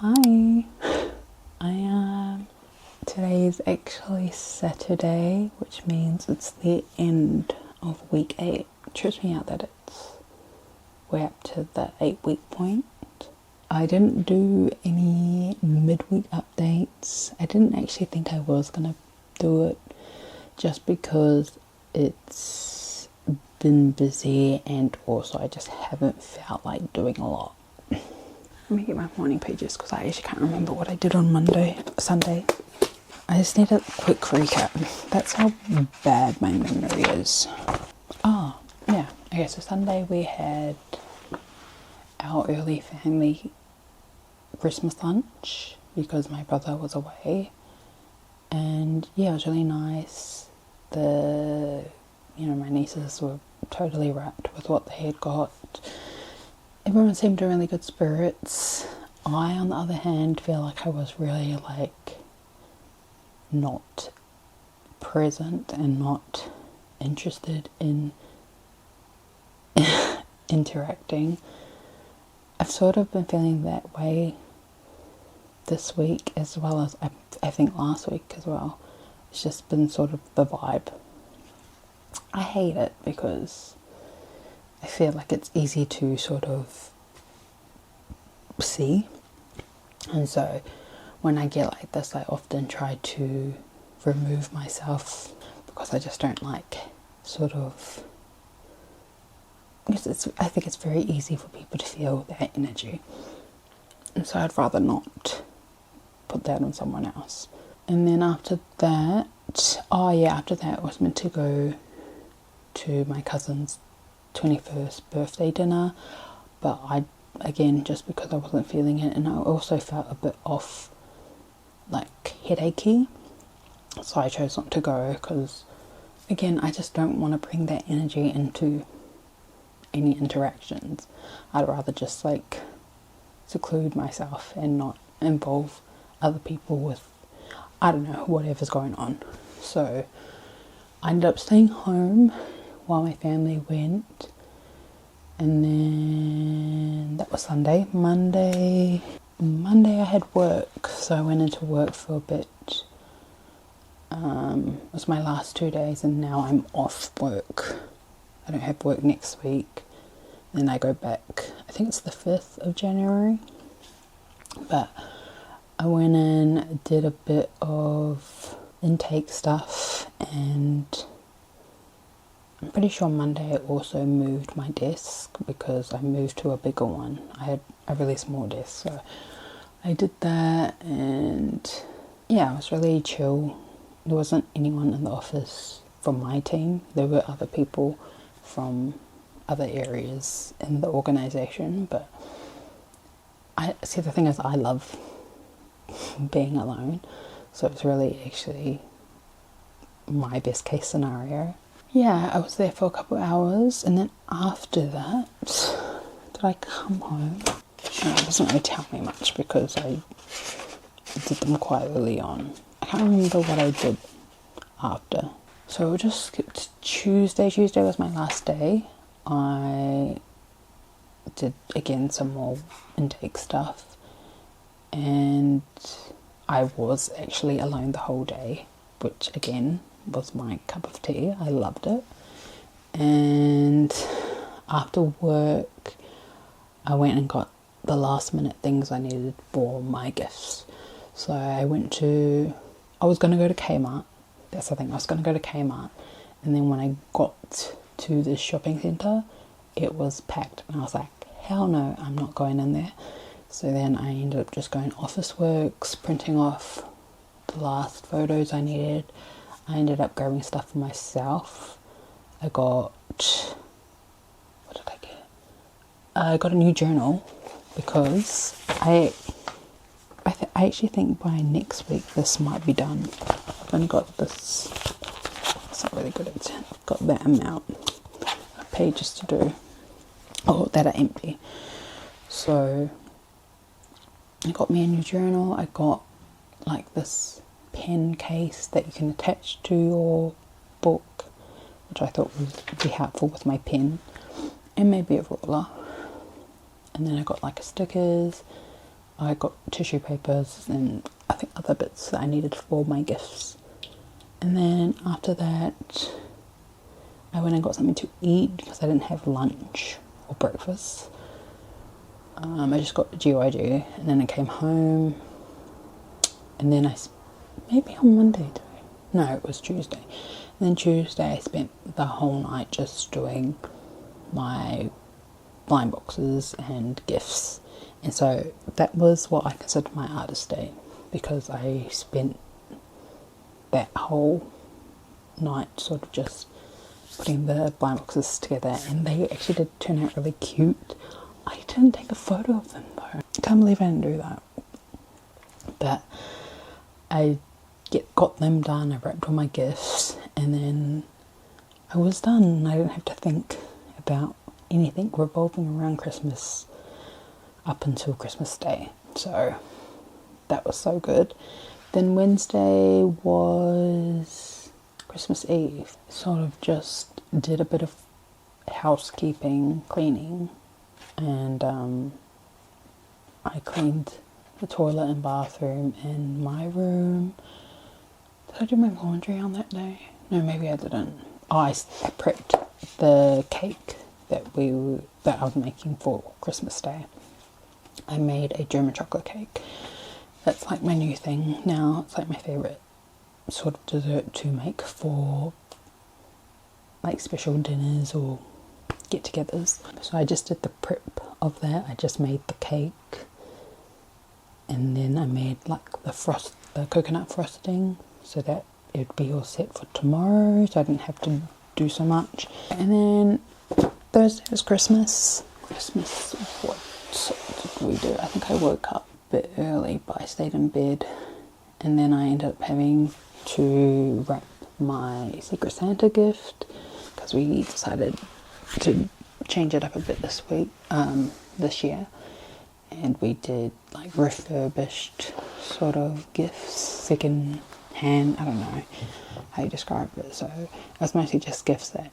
Hi, today is actually Saturday, which means it's the end of week 8. It trips me out that we're up to the 8-week point. I didn't do any midweek updates. I didn't actually think I was going to do it just because it's been busy and also I just haven't felt like doing a lot. Let me get my morning pages because I actually can't remember what I did on Sunday. I just need a quick recap. That's how bad my memory is. Oh, yeah. Okay, so Sunday we had our early family Christmas lunch because my brother was away. And yeah, it was really nice. My nieces were totally wrapped with what they had got. Everyone seemed in really good spirits. I, on the other hand, feel like I was really not present and not interested in interacting. I've sort of been feeling that way this week as well as I think last week as well. It's just been sort of the vibe. I hate it because I feel like it's easy to sort of see, and so when I get like this I often try to remove myself because I just don't like I think it's very easy for people to feel that energy, and so I'd rather not put that on someone else. And then after that I was meant to go to my cousin's 21st birthday dinner, but just because I wasn't feeling it, and I also felt a bit off, headachy, so I chose not to go because again I just don't want to bring that energy into any interactions. I'd rather just seclude myself and not involve other people with, I don't know, whatever's going on. So I ended up staying home while my family went, and then that was Sunday. Monday I had work, so I went into work for a bit. It was my last 2 days and now I'm off work. I don't have work next week. Then I go back, I think it's the 5th of January. But I went in, did a bit of intake stuff, and I'm pretty sure Monday I also moved my desk because I moved to a bigger one. I had a really small desk, so I did that, and yeah, it was really chill. There wasn't anyone in the office from my team. There were other people from other areas in the organisation, but the thing is I love being alone, so it's really actually my best case scenario. Yeah, I was there for a couple of hours, and then after that, did I come home? No, it doesn't really tell me much because I did them quite early on. I can't remember what I did after. So we'll just skip to Tuesday. Tuesday was my last day. I did, again, some more intake stuff, and I was actually alone the whole day, which again was my cup of tea. I loved it. And after work I went and got the last minute things I needed for my gifts. So I was going to go to Kmart. That's the thing, I was going to go to Kmart, and then when I got to the shopping centre it was packed, and I was like, hell no, I'm not going in there. So then I ended up just going Officeworks, printing off the last photos I needed. I ended up grabbing stuff for myself. I got a new journal because I actually think by next week this might be done. I've only got this, it's not really good, it's got that amount of pages to do, that are empty. So I got me a new journal. I got this pen case that you can attach to your book, which I thought would be helpful with my pen, and maybe a ruler. And then I got stickers. I got tissue papers and I think other bits that I needed for my gifts. And then after that, I went and got something to eat because I didn't have lunch or breakfast. I just got GYG, and then I came home, and then maybe on Monday today. No, it was Tuesday. And then Tuesday I spent the whole night just doing my blind boxes and gifts. And so that was what I consider my artist day, because I spent that whole night sort of just putting the blind boxes together, and they actually did turn out really cute. I didn't take a photo of them though. I can't believe I didn't do that. But I got them done, I wrapped all my gifts, and then I was done. I didn't have to think about anything revolving around Christmas up until Christmas Day. So that was so good. Then Wednesday was Christmas Eve. Sort of just did a bit of housekeeping, cleaning, and I cleaned the toilet and bathroom and my room. Did I do my laundry on that day? No, maybe I didn't. Oh, I prepped the cake that I was making for Christmas Day. I made a German chocolate cake. That's like my new thing now. It's like my favourite sort of dessert to make for like special dinners or get-togethers. So I just did the prep of that. I just made the cake, and then I made like the coconut frosting so that it would be all set for tomorrow, so I didn't have to do so much. And then Thursday was Christmas. What did we do? I think I woke up a bit early, but I stayed in bed, and then I ended up having to wrap my Secret Santa gift because we decided to change it up a bit this year, and we did like refurbished sort of gifts, second hand, I don't know how you describe it. So it was mostly just gifts that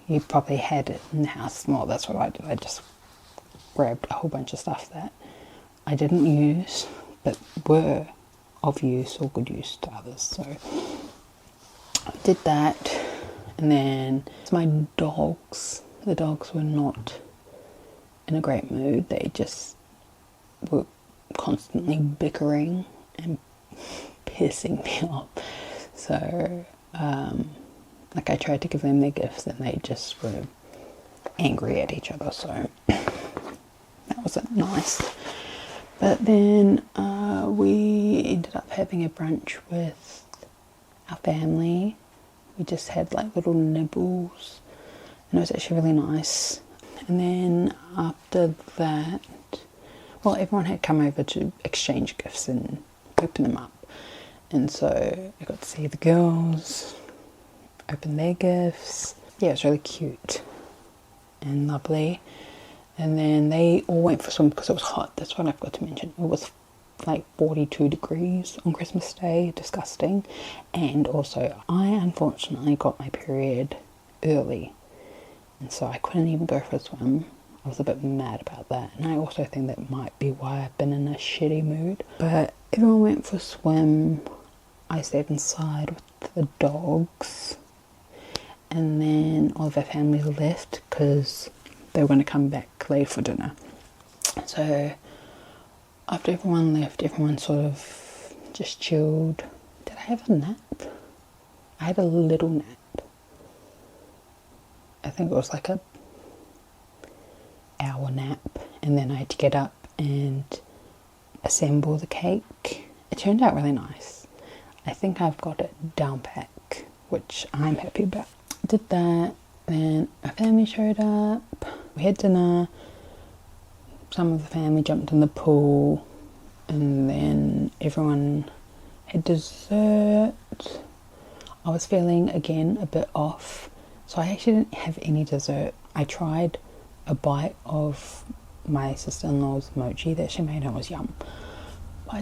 you probably had it in the house. Well, that's what I did. I just grabbed a whole bunch of stuff that I didn't use but were of use or good use to others. So I did that. And then my dogs, the dogs were not in a great mood. They just were constantly bickering and pissing me off. So, like I tried to give them their gifts and they just were angry at each other. So that wasn't nice. But then we ended up having a brunch with our family. We just had like little nibbles, and it was actually really nice. And then after that, well, everyone had come over to exchange gifts and open them up. And so I got to see the girls open their gifts. Yeah, it was really cute and lovely. And then they all went for swim because it was hot. That's what I forgot to mention. It was like 42 degrees on Christmas Day. Disgusting. And also, I unfortunately got my period early, and so I couldn't even go for a swim. I was a bit mad about that, and I also think that might be why I've been in a shitty mood. But everyone went for a swim. I stayed inside with the dogs, and then all of our family left because they were going to come back late for dinner. So after everyone left, everyone sort of just chilled. Did I have a nap? I had a little nap. I think it was like a hour nap, and then I had to get up and assemble the cake. It turned out really nice. I think I've got it down pat, which I'm happy about. Did that, then our family showed up. We had dinner. Some of the family jumped in the pool, and then everyone had dessert. I was feeling again a bit off, so I actually didn't have any dessert. I tried a bite of my sister-in-law's mochi that she made, and it was yum. But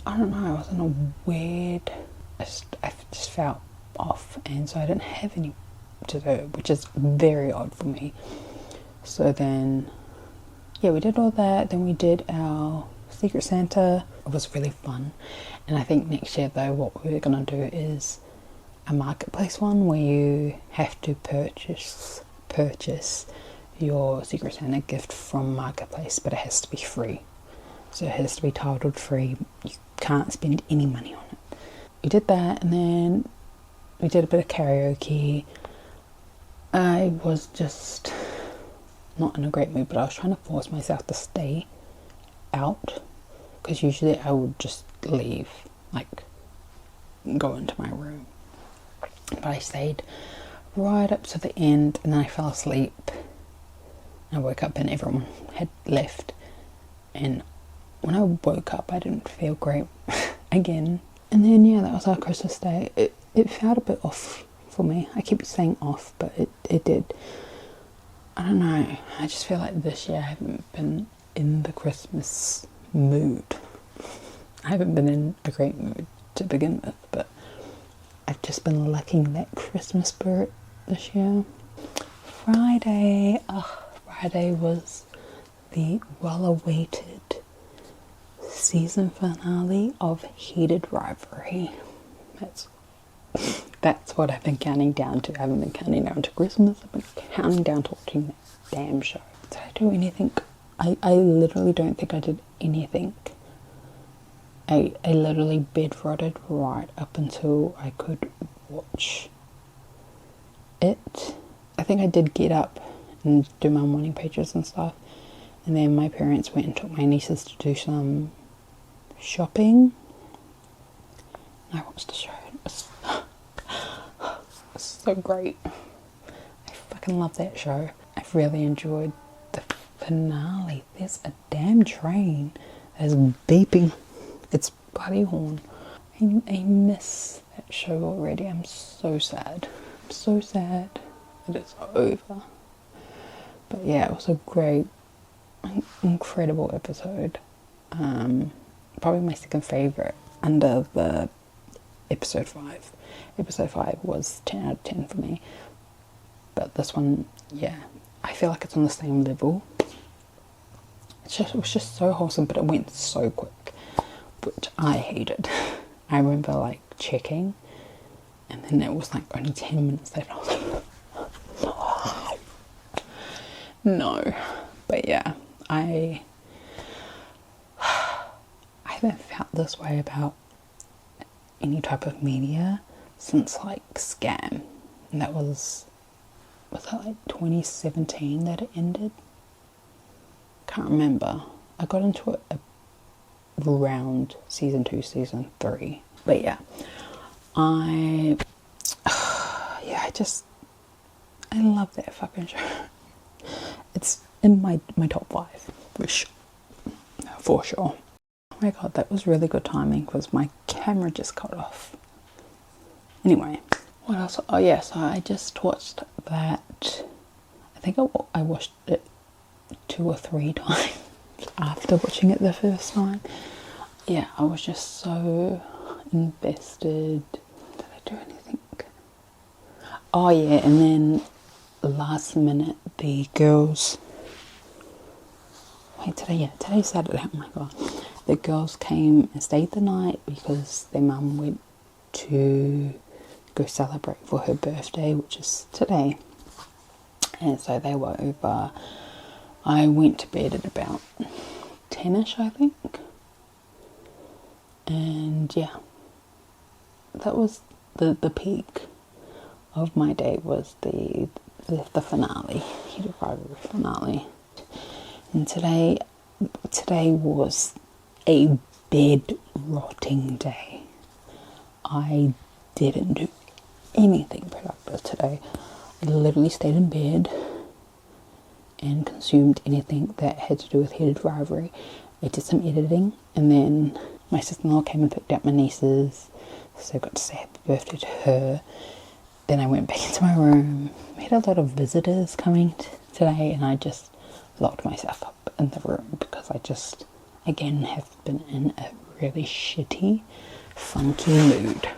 I don't know, I was in a weird, I just felt off, and so I didn't have any dessert, which is very odd for me. So then, yeah, we did all that. Then we did our Secret Santa. It was really fun. And I think next year though, what we're gonna do is a marketplace one where you have to purchase your Secret Santa gift from marketplace, but it has to be free. So it has to be titled free. You can't spend any money on it. We did that, and then we did a bit of karaoke. I was just not in a great mood, but I was trying to force myself to stay out, because usually I would just leave, like go into my room. But I stayed right up to the end, and then I fell asleep. I woke up and everyone had left, and when I woke up I didn't feel great again. And then yeah, that was our Christmas day. It felt a bit off for me. I keep saying off, but it did. I don't know, I just feel like this year I haven't been in the Christmas mood. I haven't been in a great mood to begin with, but I've just been lacking that Christmas spirit this year. Friday was the well-awaited season finale of Heated Rivalry. That's what I've been counting down to. I haven't been counting down to Christmas. I've been counting down to watching that damn show. Did I do anything? I literally don't think I did anything. I literally bed-rotted right up until I could watch it. I think I did get up and do my morning pages and stuff. And then my parents went and took my nieces to do some shopping. And I watched the show. It was so great. I fucking love that show. I've really enjoyed the finale. There's a damn train that is beeping its bloody horn. I miss that show already. I'm so sad. I'm so sad that it's over. But yeah, it was a great, incredible episode. Probably my second favourite under the episode 5. Episode 5 was 10 out of 10 for me. But this one, yeah, I feel like it's on the same level. It was just so wholesome, but it went so quick, which I hated. I remember like checking, and then it was like only 10 minutes left. I was like, no. But yeah, I haven't felt this way about any type of media since like Scam, and that was that like 2017 that it ended? Can't remember. I got into it around season 2, season 3. But yeah, I love that fucking show. It's in my top 5, for sure. Oh my god, that was really good timing because my camera just cut off. Anyway, what else? Oh yeah, so I just watched that. I think I watched it 2 or 3 times after watching it the first time. Yeah, I was just so invested. Did I do anything? Oh yeah, and then last minute the girls. Wait, today's Saturday. Oh my god, the girls came and stayed the night because their mum went to go celebrate for her birthday, which is today, and so they were over. I went to bed at about 10ish, I think, and yeah, that was the peak of my day. Was the finale, Heated Rivalry finale. And today was a bed rotting day. I didn't do anything productive today. I literally stayed in bed and consumed anything that had to do with Heated Rivalry. I did some editing, and then my sister-in-law came and picked up my nieces, so I got to say happy birthday to her. Then I went back into my room. We had a lot of visitors coming today, and I just locked myself up in the room because I just, again, have been in a really shitty, funky mood.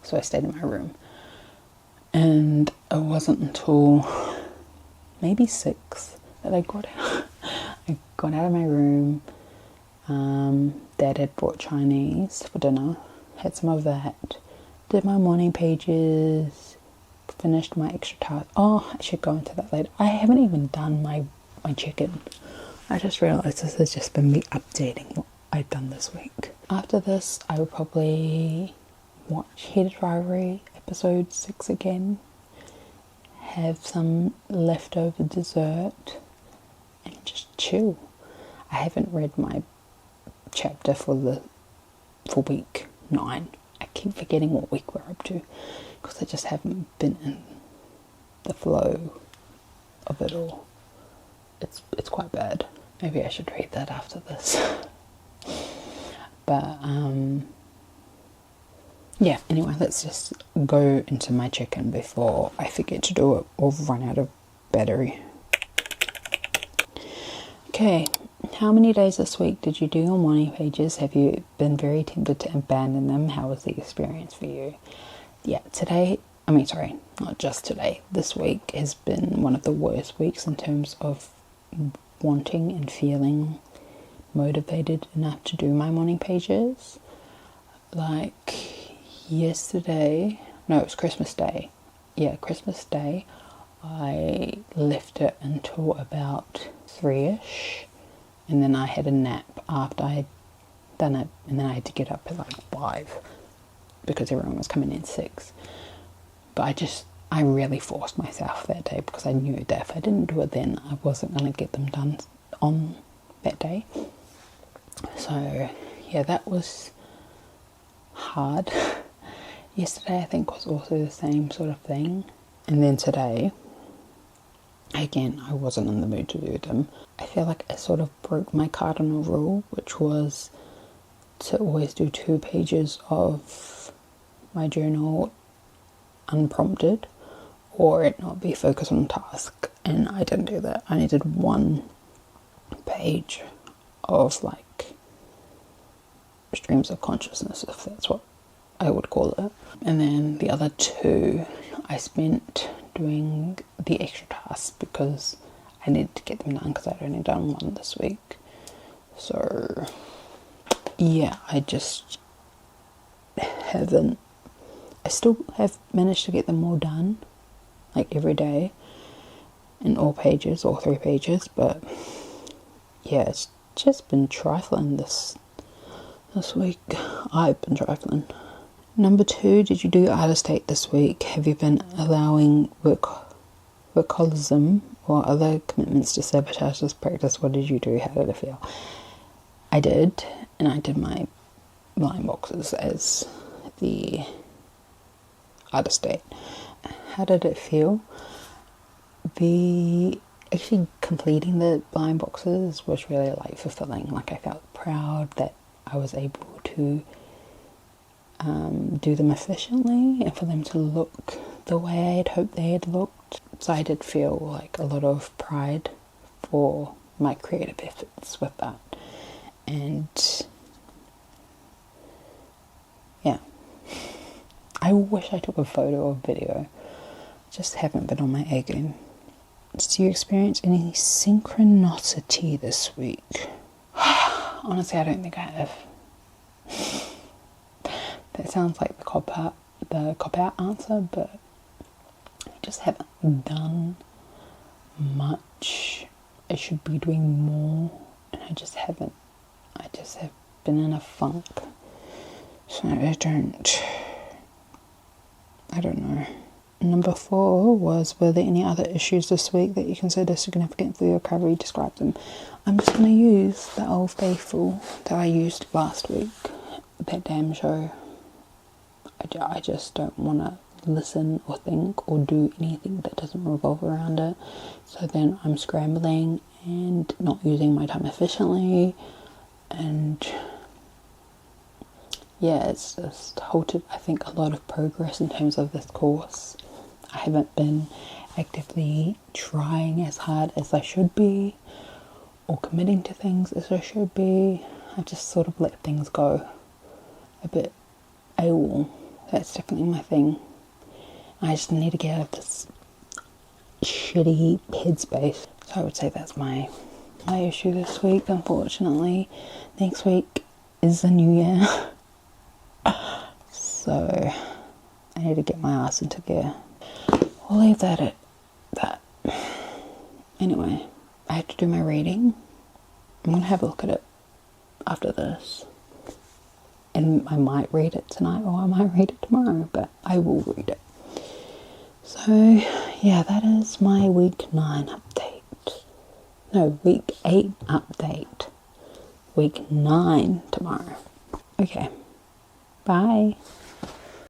So I stayed in my room, and it wasn't until maybe 6 that I got out. I got out of my room. Dad had brought Chinese for dinner. Had some of that. Did my morning pages. Finished my extra task. Oh, I should go into that later. I haven't even done my check-in. I just realised this has just been me updating what I've done this week. After this, I will probably watch Head of Rivalry episode 6 again. Have some leftover dessert. And just chill. I haven't read my chapter for week 9. I keep forgetting what week we're up to because I just haven't been in the flow of it all. It's quite bad. Maybe I should read that after this. But yeah, anyway, let's just go into my check-in before I forget to do it or run out of battery. Okay, how many days this week did you do your morning pages? Have you been very tempted to abandon them? How was the experience for you? Yeah, not just today. This week has been one of the worst weeks in terms of wanting and feeling motivated enough to do my morning pages. Like yesterday, no, it was Christmas Day. Yeah, Christmas Day, I left it until about 3ish, and then I had a nap after I had done it, and then I had to get up at like 5 because everyone was coming in 6. But I really forced myself that day because I knew that if I didn't do it then, I wasn't going to get them done on that day. So yeah, that was hard. Yesterday I think was also the same sort of thing. And then today, again, I wasn't in the mood to do them. I feel like I sort of broke my cardinal rule, which was to always do 2 pages of my journal unprompted, or it not be focused on task. And I didn't do that. I only did 1 page of like streams of consciousness, if that's what I would call it. And then the other 2 I spent doing the extra tasks because I needed to get them done because I'd only done 1 this week. So yeah, I still have managed to get them all done, like every day, in all pages, all 3 pages, but yeah, it's just been trifling this week. I've been trifling. Number 2, did you do your artist date this week? Have you been allowing workaholism or other commitments to sabotage this practice? What did you do? How did it feel? I did, and I did my blind boxes as the artist date. How did it feel? Actually completing the blind boxes was really like fulfilling. Like I felt proud that I was able to do them efficiently and for them to look the way I had hoped they had looked. So I did feel like a lot of pride for my creative efforts with that. And yeah, I wish I took a photo or video. Just haven't been on my A game. Did you experience any synchronicity this week? Honestly, I don't think I have. That sounds like the cop-out answer, but I just haven't done much. I should be doing more, and I just haven't. I just have been in a funk. So I don't know. Number 4 was, were there any other issues this week that you consider significant for your recovery? Describe them. I'm just going to use the Old Faithful that I used last week. That damn show. I just don't want to listen or think or do anything that doesn't revolve around it. So then I'm scrambling and not using my time efficiently. And yeah, it's just halted, I think, a lot of progress in terms of this course. I haven't been actively trying as hard as I should be or committing to things as I should be. I just sort of let things go a bit AWOL. That's definitely my thing. I just need to get out of this shitty headspace. So I would say that's my issue this week, unfortunately. Next week is the new year. So I need to get my ass into gear. We'll leave that at that. Anyway, I had to do my reading. I'm going to have a look at it after this. And I might read it tonight or I might read it tomorrow, but I will read it. So, yeah, that is my week 9 update. No, week 8 update. Week 9 tomorrow. Okay. Bye.